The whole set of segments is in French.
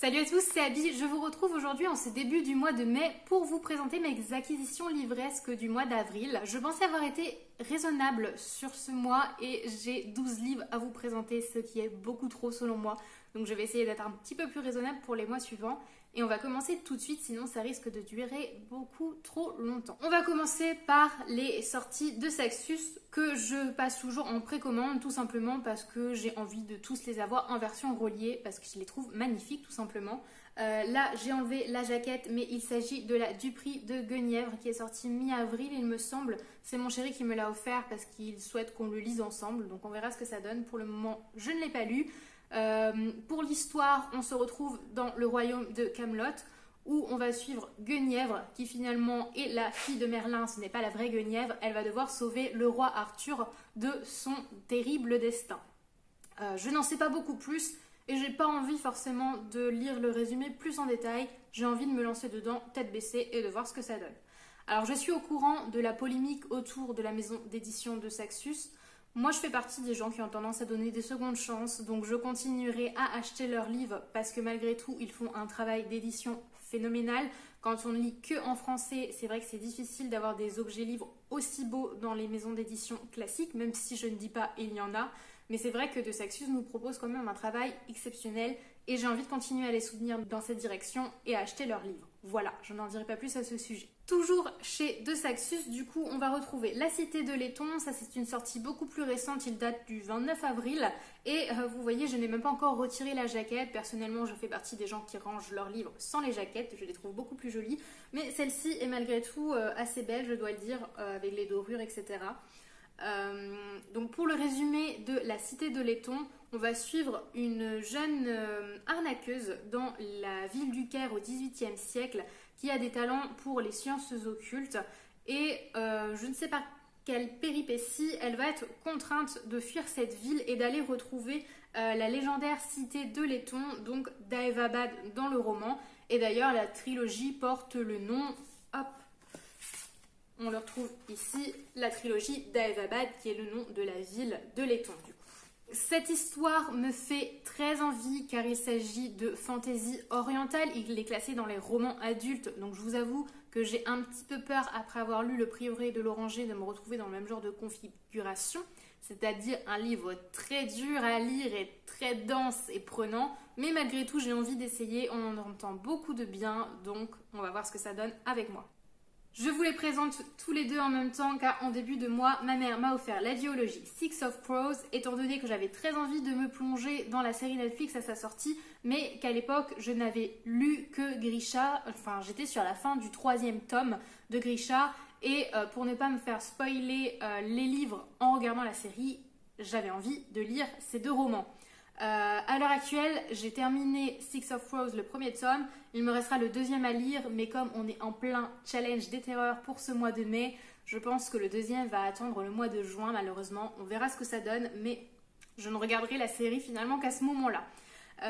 Salut à tous, c'est Abby. Je vous retrouve aujourd'hui en ce début du mois de mai pour vous présenter mes acquisitions livresques du mois d'avril. Je pensais avoir été raisonnable sur ce mois et j'ai 12 livres à vous présenter, ce qui est beaucoup trop selon moi. Donc je vais essayer d'être un petit peu plus raisonnable pour les mois suivants. Et on va commencer tout de suite, sinon ça risque de durer beaucoup trop longtemps. On va commencer par les sorties de Saxus que je passe toujours en précommande, tout simplement parce que j'ai envie de tous les avoir en version reliée, parce que je les trouve magnifiques tout simplement. Là j'ai enlevé la jaquette, mais il s'agit de la Dupree de Guenièvre qui est sortie mi-avril il me semble. C'est mon chéri qui me l'a offert parce qu'il souhaite qu'on le lise ensemble, donc on verra ce que ça donne. Pour le moment je ne l'ai pas lu. Pour l'histoire, on se retrouve dans le royaume de Camelot où on va suivre Guenièvre qui finalement est la fille de Merlin, ce n'est pas la vraie Guenièvre. Elle va devoir sauver le roi Arthur de son terrible destin. Je n'en sais pas beaucoup plus et j'ai pas envie forcément de lire le résumé plus en détail. J'ai envie de me lancer dedans tête baissée et de voir ce que ça donne. Alors je suis au courant de la polémique autour de la maison d'édition de Saxus. Moi, je fais partie des gens qui ont tendance à donner des secondes chances, donc je continuerai à acheter leurs livres parce que malgré tout, ils font un travail d'édition phénoménal. Quand on ne lit que en français, c'est vrai que c'est difficile d'avoir des objets livres aussi beaux dans les maisons d'édition classiques, même si je ne dis pas il y en a. Mais c'est vrai que De Saxus nous propose quand même un travail exceptionnel et j'ai envie de continuer à les soutenir dans cette direction et à acheter leurs livres. Voilà, je n'en dirai pas plus à ce sujet. Toujours chez De Saxus, du coup, on va retrouver La Cité de Letton. Ça, c'est une sortie beaucoup plus récente, il date du 29 avril. Et vous voyez, je n'ai même pas encore retiré la jaquette. Personnellement, je fais partie des gens qui rangent leurs livres sans les jaquettes. Je les trouve beaucoup plus jolies. Mais celle-ci est malgré tout assez belle, je dois le dire, avec les dorures, etc. Donc pour le résumé de La Cité de Letton, on va suivre une jeune arnaqueuse dans la ville du Caire au XVIIIe siècle qui a des talents pour les sciences occultes et je ne sais pas quelle péripétie, elle va être contrainte de fuir cette ville et d'aller retrouver la légendaire cité de Letton, donc d'Aevabad dans le roman. Et d'ailleurs la trilogie porte le nom, hop, on le retrouve ici, la trilogie d'Aevabad qui est le nom de la ville de Letton du coup. Cette histoire me fait très envie car il s'agit de fantasy orientale. Il est classé dans les romans adultes, donc je vous avoue que j'ai un petit peu peur après avoir lu Le Prieuré de l'Oranger de me retrouver dans le même genre de configuration, c'est-à-dire un livre très dur à lire et très dense et prenant, mais malgré tout j'ai envie d'essayer, on en entend beaucoup de bien, donc on va voir ce que ça donne avec moi. Je vous les présente tous les deux en même temps car en début de mois, ma mère m'a offert la duologie Six of Crows étant donné que j'avais très envie de me plonger dans la série Netflix à sa sortie mais qu'à l'époque je n'avais lu que Grisha, enfin j'étais sur la fin du 3e tome de Grisha et pour ne pas me faire spoiler les livres en regardant la série, j'avais envie de lire ces deux romans. À l'heure actuelle, j'ai terminé Six of Crows, le premier tome. Il me restera le deuxième à lire, mais comme on est en plein challenge des terreurs pour ce mois de mai, je pense que le deuxième va attendre le mois de juin, malheureusement. On verra ce que ça donne, mais je ne regarderai la série finalement qu'à ce moment-là.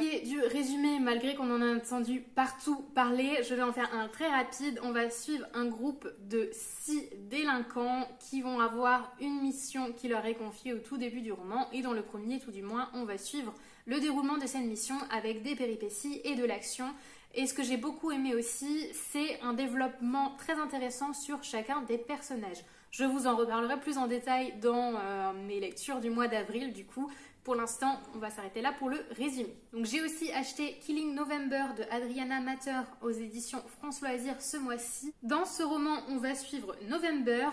Et du résumé, malgré qu'on en a entendu partout parler, je vais en faire un très rapide. On va suivre un groupe de 6 délinquants qui vont avoir une mission qui leur est confiée au tout début du roman. Et dans le premier, tout du moins, on va suivre le déroulement de cette mission avec des péripéties et de l'action. Et ce que j'ai beaucoup aimé aussi, c'est un développement très intéressant sur chacun des personnages. Je vous en reparlerai plus en détail dans mes lectures du mois d'avril du coup. Pour l'instant, on va s'arrêter là pour le résumé. Donc j'ai aussi acheté Killing November de Adriana Matter aux éditions France Loisirs ce mois-ci. Dans ce roman, on va suivre November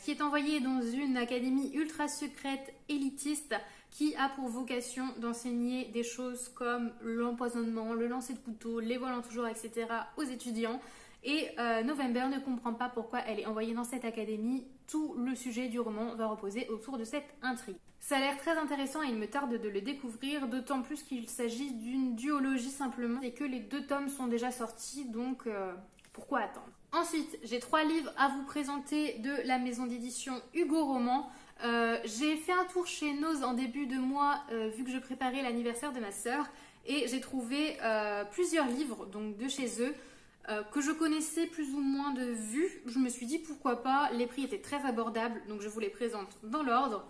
qui est envoyé dans une académie ultra secrète élitiste qui a pour vocation d'enseigner des choses comme l'empoisonnement, le lancer de couteau, les vols en tout genre, etc. aux étudiants. Et November ne comprend pas pourquoi elle est envoyée dans cette académie. Tout le sujet du roman va reposer autour de cette intrigue. Ça a l'air très intéressant et il me tarde de le découvrir, d'autant plus qu'il s'agit d'une duologie simplement et que les 2 tomes sont déjà sortis, donc pourquoi attendre? Ensuite, j'ai 3 livres à vous présenter de la maison d'édition Hugo Roman. J'ai fait un tour chez Nose en début de mois vu que je préparais l'anniversaire de ma sœur et j'ai trouvé plusieurs livres donc de chez eux. Que je connaissais plus ou moins de vue, je me suis dit pourquoi pas, les prix étaient très abordables, donc je vous les présente dans l'ordre.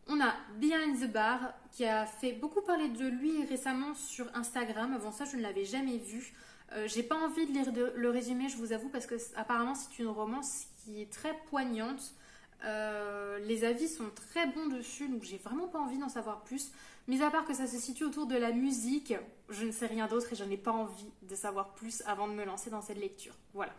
On a Behind the Bar qui a fait beaucoup parler de lui récemment sur Instagram. Avant ça, je ne l'avais jamais vu. J'ai pas envie de lire le résumé, je vous avoue, parce que apparemment c'est une romance qui est très poignante. Les avis sont très bons dessus, donc j'ai vraiment pas envie d'en savoir plus. Mis à part que ça se situe autour de la musique, je ne sais rien d'autre et je n'ai pas envie de savoir plus avant de me lancer dans cette lecture. Voilà.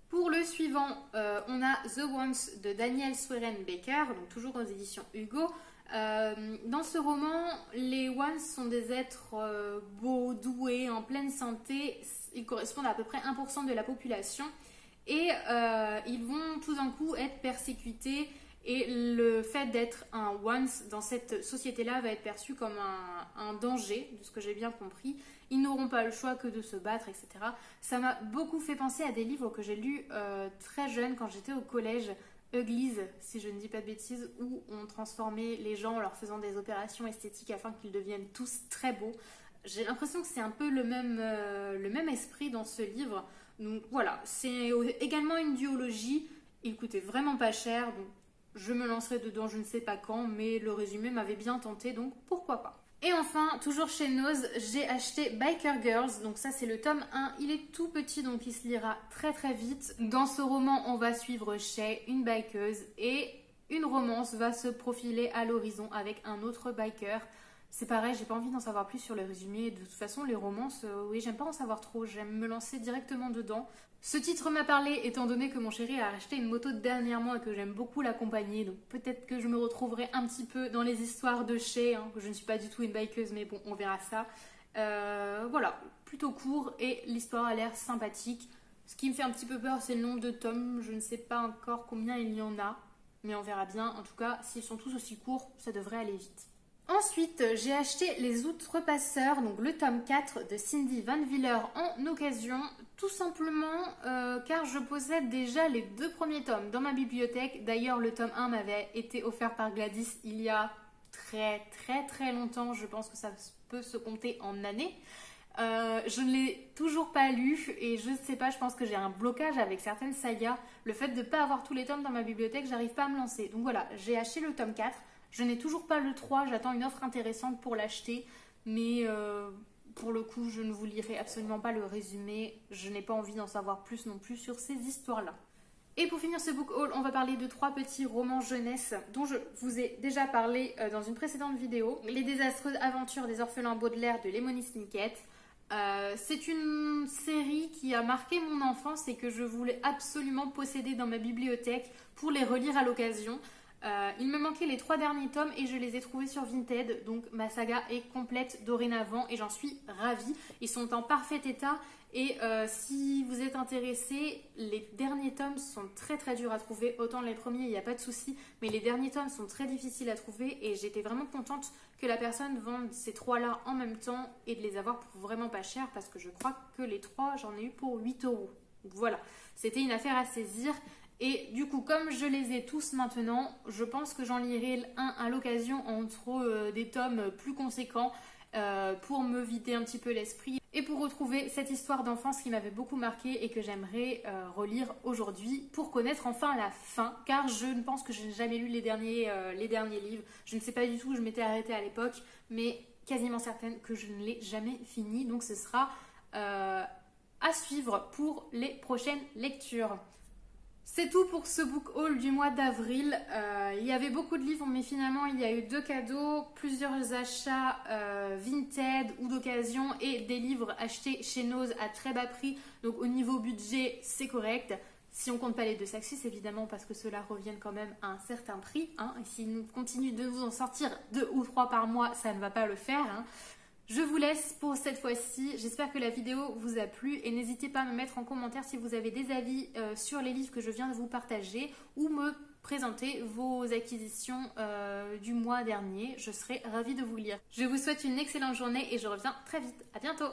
Pour le suivant, on a The Ones de Daniel Sweren Baker, donc toujours aux éditions Hugo. Dans ce roman, les Ones sont des êtres beaux, doués, en pleine santé. Ils correspondent à peu près 1% de la population. Et ils vont tout d'un coup être persécutés. Et le fait d'être un once dans cette société-là va être perçu comme un danger, de ce que j'ai bien compris. Ils n'auront pas le choix que de se battre, etc. Ça m'a beaucoup fait penser à des livres que j'ai lus très jeune, quand j'étais au collège. Uglies, si je ne dis pas de bêtises, où on transformait les gens en leur faisant des opérations esthétiques afin qu'ils deviennent tous très beaux. J'ai l'impression que c'est un peu le même esprit dans ce livre. Donc voilà, c'est également une duologie. Il coûtait vraiment pas cher, donc je me lancerai dedans je ne sais pas quand, mais le résumé m'avait bien tenté, donc pourquoi pas. Et enfin, toujours chez Nose, j'ai acheté Biker Girls, donc ça c'est le tome 1, il est tout petit donc il se lira très très vite. Dans ce roman, on va suivre Shay, une bikeuse, et une romance va se profiler à l'horizon avec un autre biker. C'est pareil, j'ai pas envie d'en savoir plus sur le résumé, de toute façon les romances, oui j'aime pas en savoir trop, j'aime me lancer directement dedans. Ce titre m'a parlé étant donné que mon chéri a acheté une moto dernièrement et que j'aime beaucoup l'accompagner, donc peut-être que je me retrouverai un petit peu dans les histoires de Shay, hein. Je ne suis pas du tout une bikeuse mais bon on verra ça. Voilà, plutôt court et l'histoire a l'air sympathique. Ce qui me fait un petit peu peur c'est le nombre de tomes, je ne sais pas encore combien il y en a, mais on verra bien. En tout cas s'ils sont tous aussi courts ça devrait aller vite. Ensuite, j'ai acheté Les Outrepasseurs, donc le tome 4 de Cindy Van Willer en occasion, tout simplement car je possède déjà les 2 premiers tomes dans ma bibliothèque. D'ailleurs, le tome 1 m'avait été offert par Gladys il y a très longtemps, je pense que ça peut se compter en années. Je ne l'ai toujours pas lu et je ne sais pas, je pense que j'ai un blocage avec certaines sagas. Le fait de ne pas avoir tous les tomes dans ma bibliothèque, j'arrive pas à me lancer. Donc voilà, j'ai acheté le tome 4. Je n'ai toujours pas le 3, j'attends une offre intéressante pour l'acheter, mais pour le coup, je ne vous lirai absolument pas le résumé. Je n'ai pas envie d'en savoir plus non plus sur ces histoires-là. Et pour finir ce book haul, on va parler de 3 petits romans jeunesse dont je vous ai déjà parlé dans une précédente vidéo. Les désastreuses aventures des orphelins Baudelaire de Lemony Snicket. C'est une série qui a marqué mon enfance et que je voulais absolument posséder dans ma bibliothèque pour les relire à l'occasion. Il me manquait les 3 derniers tomes et je les ai trouvés sur Vinted, donc ma saga est complète dorénavant et j'en suis ravie. Ils sont en parfait état et si vous êtes intéressés, les derniers tomes sont très durs à trouver. Autant les premiers, il n'y a pas de souci, mais les derniers tomes sont très difficiles à trouver et j'étais vraiment contente que la personne vende ces 3-là en même temps et de les avoir pour vraiment pas cher parce que je crois que les 3, j'en ai eu pour 8 €. Donc voilà, c'était une affaire à saisir. Et du coup, comme je les ai tous maintenant, je pense que j'en lirai un à l'occasion entre des tomes plus conséquents pour me vider un petit peu l'esprit et pour retrouver cette histoire d'enfance qui m'avait beaucoup marqué et que j'aimerais relire aujourd'hui pour connaître enfin la fin, car je ne pense que je n'ai jamais lu les derniers livres. Je ne sais pas du tout où je m'étais arrêtée à l'époque, mais quasiment certaine que je ne l'ai jamais fini. Donc ce sera à suivre pour les prochaines lectures. C'est tout pour ce book haul du mois d'avril. Il y avait beaucoup de livres, mais finalement il y a eu 2 cadeaux, plusieurs achats Vinted ou d'occasion et des livres achetés chez Nose à très bas prix. Donc au niveau budget, c'est correct. Si on compte pas les 2 Saxus, évidemment, parce que ceux-là reviennent quand même à un certain prix. Hein. Et s'ils nous continuent de vous en sortir 2 ou 3 par mois, ça ne va pas le faire. Hein. Je vous laisse pour cette fois-ci, j'espère que la vidéo vous a plu et n'hésitez pas à me mettre en commentaire si vous avez des avis sur les livres que je viens de vous partager ou me présenter vos acquisitions du mois dernier, je serai ravie de vous lire. Je vous souhaite une excellente journée et je reviens très vite, à bientôt.